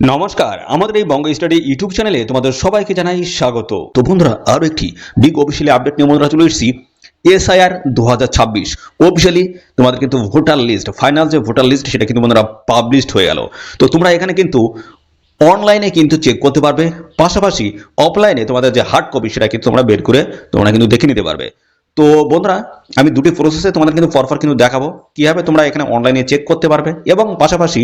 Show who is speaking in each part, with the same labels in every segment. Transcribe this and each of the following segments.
Speaker 1: নমস্কার, আমাদের এই বঙ্গ স্টাডি ইউটিউব চ্যানেলে তোমাদের সবাইকে জানাই স্বাগত। তো বন্ধুরা, আরও একটি বিগ অফিসিয়ালি আপডেট নিয়ে বন্ধুরা চলে এসেছি। এসআইআর 2026 অফিসিয়ালি তোমাদের কিন্তু ভোটার লিস্ট, ফাইনাল যে ভোটার লিস্ট সেটা কিন্তু বন্ধুরা পাবলিশড হয়ে গেল। তো তোমরা এখানে কিন্তু অনলাইনে কিন্তু চেক করতে পারবে, পাশাপাশি অফলাইনে তোমাদের যে হার্ড কপি সেটা কিন্তু তোমরা বের করে তোমরা কিন্তু দেখে নিতে পারবে। তো বন্ধুরা, আমি দুটি প্রসেসে তোমাদের কিন্তু পরপর কিন্তু দেখাবো কিভাবে তোমরা এখানে অনলাইনে চেক করতে পারবে এবং পাশাপাশি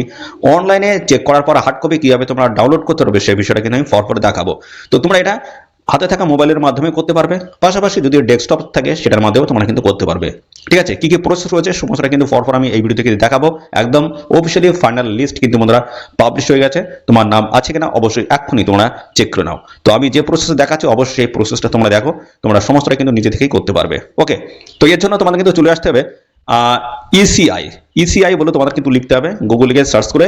Speaker 1: অনলাইনে চেক করার পর হার্ড কপি কিভাবে তোমরা ডাউনলোড করতে পারবে সেই বিষয়টা কিন্তু আমি পরপর দেখাবো। তো তোমরা এটা হাতে থাকা মোবাইলের মাধ্যমে করতে পারবে, পাশাপাশি যদি ডেস্কটপ থাকে সেটার মাধ্যমেও তোমরা কিন্তু করতে পারবে। ঠিক আছে, কি কি প্রসেস রয়েছে সমস্তটা কিন্তু পরপর আমি এই ভিডিওতে কিন্তু দেখাবো। একদম অফিসিয়ালি ফাইনাল লিস্ট কিন্তু বন্ধুরা পাবলিশ হয়ে গেছে। তোমার নাম আছে কিনা অবশ্যই এক্ষুনি তোমরা চেক করে নাও। তো আমি যে প্রসেস দেখাচ্ছি অবশ্যই এই প্রসেসটা তোমরা দেখো, তোমরা সমস্তটা কিন্তু নিজে থেকেই করতে পারবে। ওকে, তো এর জন্য তোমাদের কিন্তু চলে আসতে হবে ইসিআই। ইসিআই বলে তোমাদের কিন্তু লিখতে হবে, গুগল গিয়ে সার্চ করে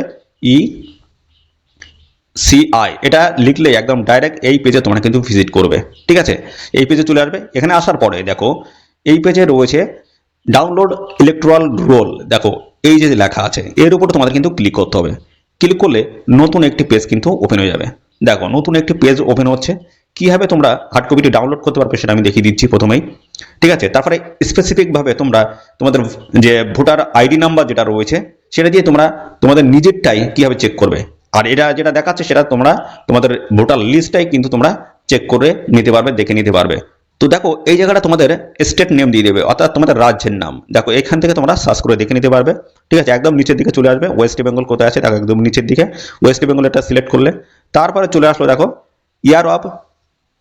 Speaker 1: সিআই এটা লিখলে একদম ডাইরেক্ট এই পেজে তোমরা কিন্তু ভিজিট করবে। ঠিক আছে, এই পেজে চলে আসবে। এখানে আসার পরে দেখো এই পেজে রয়েছে ডাউনলোড ইলেকট্রাল রোল। দেখো এই যে লেখা আছে এর উপর তোমাদের কিন্তু ক্লিক করতে হবে। ক্লিক করলে নতুন একটি পেজ কিন্তু ওপেন হয়ে যাবে। দেখো নতুন একটি পেজ ওপেন হচ্ছে। কিভাবে তোমরা হার্ড কপিটি ডাউনলোড করতে পারবে সেটা আমি দেখিয়ে দিচ্ছি প্রথমেই। ঠিক আছে, তারপরে স্পেসিফিকভাবে তোমরা তোমাদের যে ভোটার আইডি নাম্বার যেটা রয়েছে সেটা দিয়ে তোমরা তোমাদের নিজেরটাই কিভাবে চেক করবে। আর এটা যেটা দেখাচ্ছে সেটা তোমরা তোমাদের ভোটার লিস্টটাই কিন্তু তোমরা চেক করে নিতে পারবে, দেখে নিতে পারবে। তো দেখো এই জায়গাটা তোমাদের স্টেট নেম দিয়ে দেবে, অর্থাৎ তোমাদের রাজ্যের নাম। দেখো এখান থেকে তোমরা সার্চ করে দেখে নিতে পারবে। ঠিক আছে, একদম নিচের দিকে চলে আসবে। ওয়েস্ট বেঙ্গল কোথায় আছে দেখো, একদম নিচের দিকে ওয়েস্ট বেঙ্গল এটা সিলেক্ট করলে তারপরে চলে আসলো দেখো ইয়ার অফ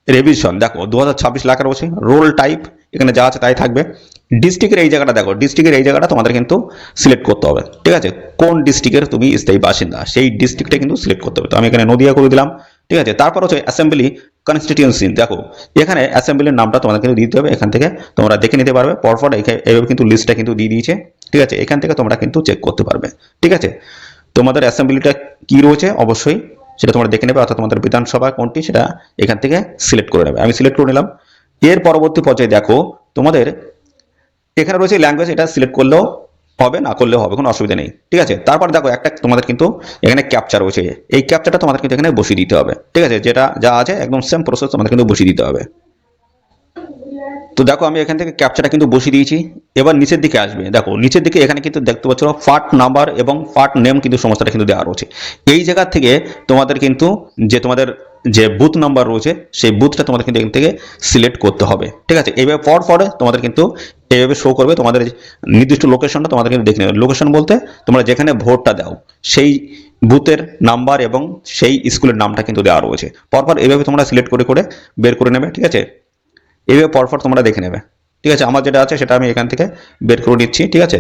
Speaker 1: রেভিশন। দেখো 2026 লেখা রয়েছে। রোল টাইপ এখানে যা আছে তাই থাকবে। ডিস্ট্রিক্টের এই জায়গাটা দেখো, ডিস্ট্রিক্টের এই জায়গাটা তোমাদের কিন্তু সিলেক্ট করতে হবে। ঠিক আছে, কোন ডিস্ট্রিক্টের তুমি স্থায়ী বাসিন্দা সেই ডিস্ট্রিক্টটা কিন্তু সিলেক্ট করতে হবে। তো আমি এখানে নদিয়া করে দিলাম। ঠিক আছে, তারপর হচ্ছে অ্যাসেম্বলি কনস্টিটিউয়েন্সি। দেখো এখানে অ্যাসেম্বলির নামটা তোমাদের কিন্তু দিতে হবে। এখান থেকে তোমরা দেখে নিতে পারবে পরপর এইভাবে কিন্তু লিস্টটা কিন্তু দিয়ে দিয়েছে। ঠিক আছে, এখান থেকে তোমরা কিন্তু চেক করতে পারবে। ঠিক আছে, তোমাদের অ্যাসেম্বলিটা কি রয়েছে অবশ্যই সেটা তোমরা দেখে নেবে, অর্থাৎ তোমাদের বিধানসভা কোনটি সেটা এখান থেকে সিলেক্ট করে নেবে। আমি সিলেক্ট করে নিলাম। এর পরবর্তী পর্যায়ে দেখো তোমাদের এখানে রয়েছে ল্যাঙ্গুয়েজ, এটা সিলেক্ট করলেও হবে, না করলেও হবে, কোনো অসুবিধা নেই। ঠিক আছে, তারপর দেখো একটা তোমাদের কিন্তু এখানে ক্যাপচা রয়েছে। এই ক্যাপচাটা তোমাদের কিন্তু এখানে বসিয়ে দিতে হবে। ঠিক আছে, যেটা যা আছে একদম সেম প্রসেস তোমাদের কিন্তু বসিয়ে দিতে হবে। তো দেখো আমি এখান থেকে ক্যাপচাটা কিন্তু বসিয়ে দিয়েছি। এবার নিচের দিকে আসবে। দেখো নিচের দিকে এখানে কিন্তু দেখতে পাচ্ছ পার্ট নাম্বার এবং পার্ট নেম কিন্তু সমস্তটা কিন্তু দেওয়া রয়েছে। এই জায়গা থেকে তোমাদের কিন্তু তোমাদের যে বুথ নাম্বার রয়েছে সেই বুথটা তোমাদের কিন্তু এখান থেকে সিলেক্ট করতে হবে। ঠিক আছে, এইভাবে পরে তোমাদের কিন্তু এইভাবে শো করবে তোমাদের নির্দিষ্ট লোকেশনটা তোমাদের কিন্তু দেখে নেবে। লোকেশন বলতে তোমরা যেখানে ভোটটা দাও সেই বুথের নাম্বার এবং সেই স্কুলের নামটা কিন্তু দেওয়া রয়েছে। পরপর এইভাবে তোমরা সিলেক্ট করে করে বের করে নেবে। ঠিক আছে, এইভাবে পরপর তোমরা দেখে নেবে। ঠিক আছে, আমার যেটা আছে সেটা আমি এখান থেকে বের করে নিচ্ছি। ঠিক আছে,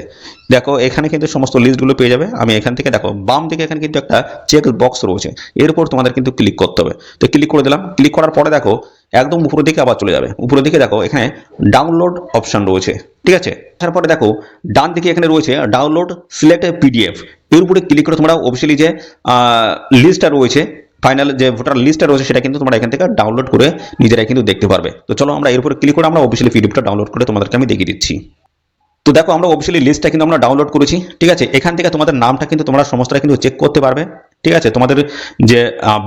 Speaker 1: দেখো এখানে কিন্তু সমস্ত লিস্টগুলো পেয়ে যাবে। আমি এখান থেকে দেখো বাম দিকে এখানে কিন্তু একটা চেক বক্স রয়েছে, এর উপর তোমাদের কিন্তু ক্লিক করতে হবে। তো ক্লিক করে দিলাম। ক্লিক করার পরে দেখো একদম উপরের দিকে আবার চলে যাবে। উপরের দিকে দেখো এখানে ডাউনলোড অপশন রয়েছে। ঠিক আছে, তারপরে দেখো ডান দিকে এখানে রয়েছে ডাউনলোড সিলেক্ট পিডিএফ। এর উপরে ক্লিক করে তোমরা অফিসিয়ালি যে লিস্টটা রয়েছে, ফাইনাল যে ভোটার লিস্টটা রয়েছে সেটা কিন্তু তোমরা এখান থেকে ডাউনলোড করে নিজেরাই কিন্তু দেখতে পারবে। তো চলো আমরা এর উপরে ক্লিক করে আমরা অফিসিয়ালি পিডিএফটা ডাউনলোড করে তোমাদেরকে আমি দেখিয়ে দিচ্ছি। তো দেখো আমরা অফিসিয়ালি লিস্টটা কিন্তু আমরা ডাউনলোড করেছি। ঠিক আছে, এখান থেকে তোমাদের নামটা কিন্তু তোমরা সমস্তটা কিন্তু চেক করতে পারবে। ঠিক আছে, তোমাদের যে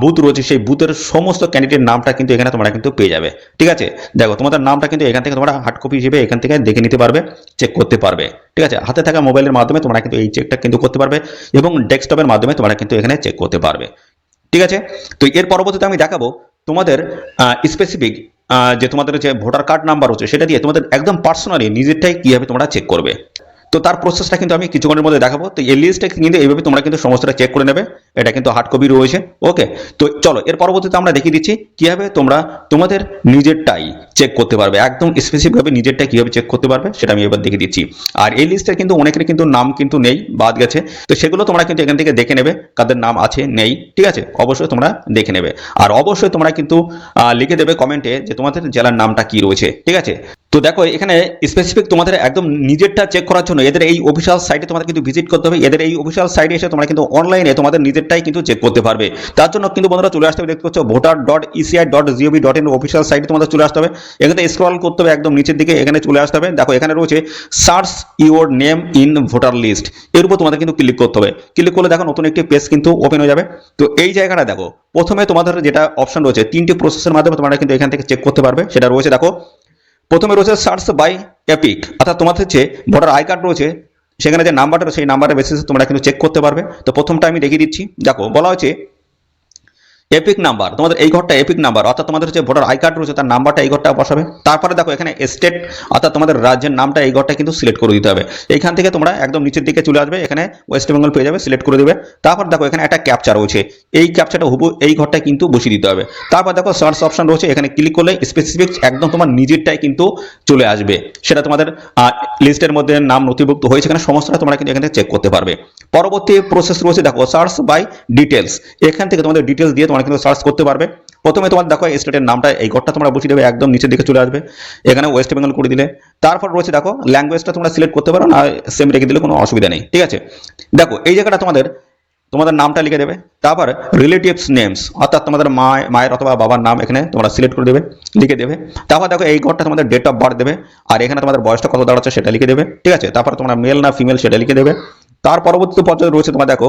Speaker 1: বুথ রয়েছে সেই বুথের সমস্ত ক্যান্ডিডেট নামটা কিন্তু এখানে তোমরা কিন্তু পেয়ে যাবে। ঠিক আছে, দেখো তোমাদের নামটা কিন্তু এখান থেকে তোমরা হার্ড কপি হিসেবে এখান থেকে দেখে নিতে পারবে, চেক করতে পারবে। ঠিক আছে, হাতে থাকা মোবাইলের মাধ্যমে তোমরা কিন্তু এই চেকটা কিন্তু করতে পারবে এবং ডেস্কটপের মাধ্যমে তোমরা কিন্তু এখানে চেক করতে পারবে। ঠিক আছে, তো এর পরবর্তীতে আমি দেখাবো তোমাদের স্পেসিফিক যে তোমাদের যে ভোটার কার্ড নাম্বার হচ্ছে সেটা দিয়ে তোমাদের একদম পার্সোনালি নিজেরটাই কিভাবে তোমরা চেক করবে। তো তার প্রসেসটা কিন্তু আমি কিছুক্ষণের মধ্যে দেখাবো। তো এই লিস্টটা কিন্তু এইভাবে তোমরা কিন্তু সমস্তটা চেক করে নেবে। এটা কিন্তু হার্ড কপি রয়েছে। ওকে, তো চলো এর পরবর্তীতে আমরা দেখিয়ে দিচ্ছি কিভাবে তোমরা তোমাদের নিজেরটাই চেক করতে পারবে, একদম স্পেসিফিকভাবে নিজেরটাই কিভাবে চেক করতে পারবে সেটা আমি এবার দেখিয়ে দিচ্ছি। আর এই লিস্টের কিন্তু অনেকের কিন্তু নাম কিন্তু নেই, বাদ গেছে। তো সেগুলো তোমরা কিন্তু এখান থেকে দেখে নেবে কাদের নাম আছে নেই। ঠিক আছে, অবশ্যই তোমরা দেখে নেবে। আর অবশ্যই তোমরা কিন্তু লিখে দেবে কমেন্টে যে তোমাদের জেলার নামটা কি রয়েছে। ঠিক আছে, তো দেখো এখানে স্পেসিফিক তোমাদের একদম নিজেরটা চেক করার জন্য এদের এই অফিসিয়াল সাইটে তোমাদের কিন্তু ভিজিট করতে হবে। এদের এই অফিসিয়াল সাইটে এসে তোমরা কিন্তু অনলাইনে তোমাদের নিজেরটাই কিন্তু চেক করতে পারবে। তার জন্য কিন্তু বন্ধুরা চলে আসতে হবে, দেখতে পাচ্ছ voter.eci.gov.in অফিসিয়াল সাইটে তোমাদের চলে আসতে হবে। এখানে স্ক্রল করতে হবে একদম নিচের দিকে, এখানে চলে আসতে হবে। দেখো এখানে রয়েছে search your name in voter list, এর উপর তোমাদের কিন্তু ক্লিক করতে হবে। ক্লিক করলে দেখো নতুন একটি পেজ কিন্তু ওপেন হয়ে যাবে। তো এই জায়গাটা দেখো প্রথমে তোমাদের যেটা অপশন রয়েছে তিনটি প্রসেসের মাধ্যমে তোমরা কিন্তু এখান থেকে চেক করতে পারবে। সেটা রয়েছে দেখো প্রথমে রয়েছে সার্চ বাই এপিক, অর্থাৎ তোমাদের যে ভোটার আই কার্ড রয়েছে সেখানে যে নাম্বারটা রয়েছে সেই নাম্বারের বেসিসে তোমরা কিন্তু চেক করতে পারবে। তো প্রথমটা আমি দেখিয়ে দিচ্ছি। দেখো বলা হয়েছে এপিক নাম্বার, তোমাদের এই ঘরটা এপিক নাম্বার, অর্থাৎ তোমাদের যে ভোটার আই কার্ড রয়েছে তার নাম্বারটা এই ঘরটা বসাবে। তারপরে দেখো এখানে স্টেট, অর্থাৎ তোমাদের রাজ্যের নামটা এই ঘরটা কিন্তু সিলেক্ট করে দিতে হবে। এইখান থেকে তোমরা একদম নিচের দিকে চলে আসবে, এখানে ওয়েস্ট বেঙ্গল পেয়ে যাবে, সিলেক্ট করে দেবে। তারপর দেখো এখানে একটা ক্যাপচা রয়েছে, এই ক্যাপচাটা হুবহু এই ঘরটা কিন্তু বসিয়ে দিতে হবে। তারপর দেখো সার্চ অপশন রয়েছে, এখানে ক্লিক করলে স্পেসিফিক একদম তোমার নিজেরটাই কিন্তু চলে আসবে। সেটা তোমাদের লিস্টের মধ্যে নাম নথিভুক্ত হয়েছে কিনা সমস্তটা তোমরা কিন্তু এখান থেকে চেক করতে পারবে। পরবর্তী প্রসেস রয়েছে দেখো সার্চ বাই ডিটেলস, এখান থেকে তোমাদের ডিটেলস দিয়ে তোমরা কিন্তু সার্চ করতে পারবে। প্রথমে তোমার দেখো স্টেটের নামটা এই ঘরটা তোমরা বসিয়ে দেবে, একদম নিচের দিকে চলে আসবে, এখানে ওয়েস্ট বেঙ্গল করে দিলে। তারপর রয়েছে দেখো ল্যাঙ্গুয়েজটা তোমরা সিলেক্ট করতে পারো, না সেম রেখে দিলে কোনো অসুবিধা নেই, ঠিক আছে। দেখো এই জায়গাটা তোমাদের নামটা লিখে দেবে। তারপর রিলেটিভস নেমস, অর্থাৎ তোমাদের মায়ের অথবা বাবার নাম এখানে তোমরা সিলেক্ট করে দেবে, লিখে দেবে। তারপর দেখো এই ঘরটা তোমাদের ডেট অফ বার্থ দেবে, আর এখানে তোমাদের বয়সটা কত দাঁড়াচ্ছে সেটা লিখে দেবে, ঠিক আছে। তারপর তোমরা মেল না ফিমেল সেটা লিখে দেবে। তার পরবর্তী পর্যায়ে রয়েছে তোমার দেখো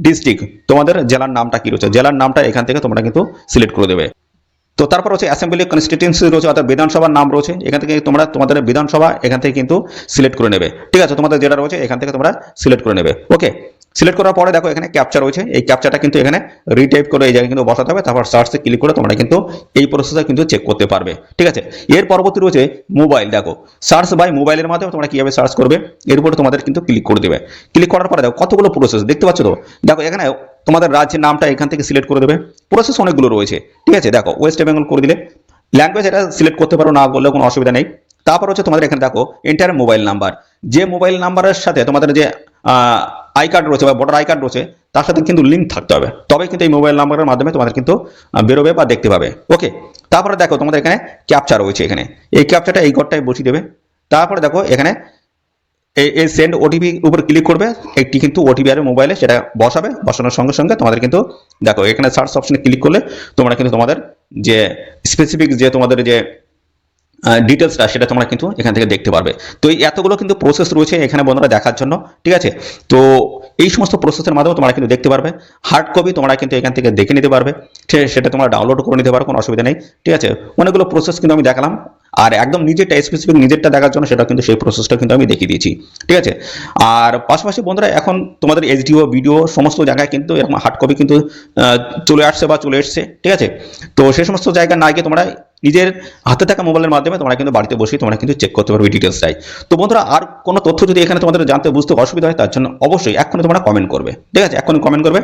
Speaker 1: ডিস্ট্রিক্ট, তোমাদের জেলার নামটা কি রয়েছে, জেলার নামটা এখান থেকে তোমরা কিন্তু সিলেক্ট করে দেবে। তো তারপর হচ্ছে অ্যাসেম্বলি কনস্টিটিউয়েন্সি রয়েছে, অর্থাৎ বিধানসভার নাম রয়েছে, এখান থেকে তোমরা তোমাদের বিধানসভা এখান থেকে কিন্তু সিলেক্ট করে নেবে, ঠিক আছে। তোমাদের যেটা রয়েছে এখান থেকে তোমরা সিলেক্ট করে নেবে, ওকে। সিলেক্ট করার পরে দেখো এখানে ক্যাপচা রয়েছে, এই ক্যাপচাটা কিন্তু এখানে রিটাইপ করে এই জায়গায় কিন্তু বসাতে হবে। তারপর সার্চে ক্লিক করে তোমরা কিন্তু এই প্রসেসটা কিন্তু চেক করতে পারবে, ঠিক আছে। এর পরবর্তী রয়েছে মোবাইল, দেখো সার্চ বাই মোবাইলের মাধ্যমে তোমরা কিভাবে সার্চ করবে এর উপরে তোমাদের কিন্তু ক্লিক করে দেবে। ক্লিক করার পরে দেখো কতগুলো প্রসেস দেখতে পাচ্ছ। তো দেখো এখানে তোমাদের রাজ্যের নামটা এখান থেকে সিলেক্ট করে দেবে, প্রসেস অনেকগুলো রয়েছে, ঠিক আছে। দেখো ওয়েস্ট বেঙ্গল করে দিলে, ল্যাঙ্গুয়েজ এটা সিলেক্ট করতে পারো, না করলে কোনো অসুবিধা নেই। তারপর হচ্ছে তোমাদের এখানে দেখো এন্টার মোবাইল নাম্বার, যে মোবাইল নাম্বারের সাথে তোমাদের যে আই কার্ড রয়েছে বা ভোটার আই কার্ড রয়েছে তার সাথে কিন্তু লিঙ্ক থাকতে হবে, তবে কিন্তু এই মোবাইল নাম্বারের মাধ্যমে তোমাদের কিন্তু বেরোবে বা দেখতে পাবে, ওকে। তারপরে দেখো তোমাদের এখানে ক্যাপচা রয়েছে, এখানে এই ক্যাপচাটা এই ঘরটায় বসিয়ে দেবে। তারপরে দেখো এখানে এই সেন্ড ওটিপি উপর ক্লিক করবে, একটি কিন্তু ওটিপি আর মোবাইলে সেটা বসাবে, বসানোর সঙ্গে সঙ্গে তোমাদের কিন্তু দেখো এখানে সার্চ অপশনে ক্লিক করলে তোমরা কিন্তু তোমাদের যে স্পেসিফিক যে তোমাদের যে ডিটেলসটা সেটা তোমরা কিন্তু এখান থেকে দেখতে পারবে। তো এই এতগুলো কিন্তু প্রসেস রয়েছে এখানে বন্ধুরা দেখার জন্য, ঠিক আছে। তো এই সমস্ত প্রসেসের মাধ্যমে তোমরা কিন্তু দেখতে পারবে। হার্ড কপি তোমরা কিন্তু এখান থেকে দেখে নিতে পারবে, সেটা তোমরা ডাউনলোড করে নিতে পারো, কোনো অসুবিধা নেই, ঠিক আছে। অনেকগুলো প্রসেস কিন্তু আমি দেখালাম, আর একদম নিজেরটা স্পেসিফিক নিজেরটা দেখার জন্য সেটা কিন্তু সেই প্রসেসটা কিন্তু আমি দেখিয়ে দিয়েছি, ঠিক আছে। আর পাশাপাশি বন্ধুরা এখন তোমাদের এইচডিও ভিডিও সমস্ত জায়গায় কিন্তু এরকম হার্ড কপি কিন্তু চলে আসছে বা চলে এসছে, ঠিক আছে। তো সেই সমস্ত জায়গা না গিয়ে তোমরা নিজের হাতে থাকা মোবাইলের মাধ্যমে তোমরা কিন্তু বাড়িতে বসে তোমরা কিন্তু চেক করতে পারবে ডিটেলসটাই। তো বন্ধুরা আর কোনো তথ্য যদি এখানে তোমাদের জানতে বুঝতে অসুবিধা হয় তার জন্য অবশ্যই এক্ষুনি তোমরা কমেন্ট করবে, ঠিক আছে, এক্ষুনি কমেন্ট করবে।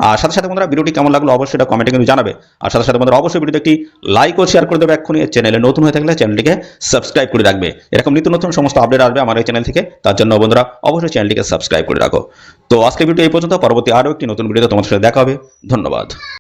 Speaker 1: আর সাথে সাথে বন্ধুরা ভিডিওটি কেমন লাগলো অবশ্যই এটা কমেন্টে কিন্তু জানাবে। আর সাথে সাথে বন্ধুরা অবশ্যই ভিডিওতে একটি লাইক ও শেয়ার করে দেবে এক্ষুনি। চ্যানেলে নতুন হয়ে থাকলে চ্যানেলটিকে সাবস্ক্রাইব করে রাখবে, এরকম নিত্য নতুন সমস্ত আপডেট আসবে আমার এই চ্যানেল থেকে, তার জন্য বন্ধুরা অবশ্যই চ্যানেলটিকে সাবস্ক্রাইব করে রাখো। তো আজকে ভিডিও এই পর্যন্ত, পরবর্তী আরও একটি নতুন ভিডিওতে তোমাদের সাথে দেখা হবে। ধন্যবাদ।